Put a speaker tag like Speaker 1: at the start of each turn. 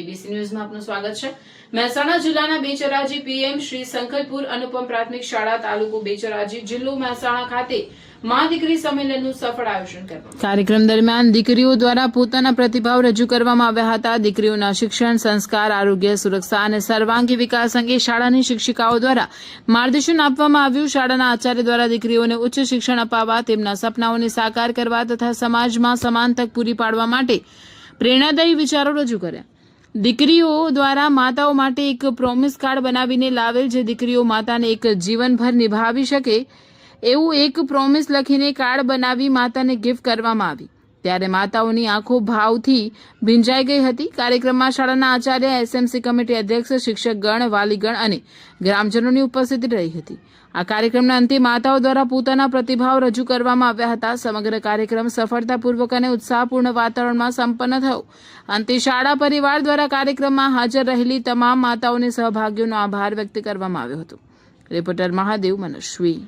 Speaker 1: ABC ન્યૂઝમાં આપનું સ્વાગત છે। મહેસાણા જિલ્લાના બેચરાજી પીએમ શ્રી સંખલપુર અનુપમ પ્રાથમિક શાળા તાલુકો બેચરાજી જિલ્લો મહેસાણા ખાતે માં દીકરી સંમેલનનું સફળ આયોજન કરવામાં કાર્યક્રમ દરમિયાન દીકરીઓ દ્વારા પોતાના પ્રતિભાવ રજૂ કરવામાં આવ્યા હતા। દીકરીઓના શિક્ષણ, સંસ્કાર, આરોગ્ય, સુરક્ષા અને સર્વાંગી વિકાસ અંગે શાળાની શિક્ષિકાઓ દ્વારા માર્ગદર્શન આપવામાં આવ્યું। શાળાના આચાર્ય દ્વારા દીકરીઓને ઉચ્ચ શિક્ષણ અપાવવા, તેમના સપનાઓને સાકાર કરવા તથા સમાજમાં સમાન તક પૂરી પાડવા માટે પ્રેરણાદાયી વિચારો રજૂ કર્યા। દીકરીઓ દ્વારા માતાઓ માટે એક પ્રોમિસ કાર્ડ બનાવીને લાવેલ, જે દીકરીઓ માતાને એક જીવનભર નિભાવી શકે એવું એક પ્રોમિસ લખીને કાર્ડ બનાવી માતાને ગિફ્ટ કરવામાં આવી, ત્યારે માતાઓની આંખો ભાવથી ભીંજાઈ ગઈ હતી। કાર્યક્રમમાં શાળાના આચાર્ય, એસએમસી કમિટી અધ્યક્ષ, શિક્ષકગણ, વાલીગણ અને ગ્રામજનોની ઉપસ્થિતિ રહી હતી। આ કાર્યક્રમના અંતે માતાઓ દ્વારા પોતાના પ્રતિભાવ રજૂ કરવામાં આવ્યા હતા। સમગ્ર કાર્યક્રમ સફળતાપૂર્વક અને ઉત્સાહપૂર્ણ વાતાવરણમાં સંપન્ન થયો। અંતે શાળા પરિવાર દ્વારા કાર્યક્રમમાં હાજર રહેલી તમામ માતાઓને સહભાગીઓનો આભાર વ્યક્ત કરવામાં આવ્યો હતો। રિપોર્ટર મહાદેવ મનસ્વી।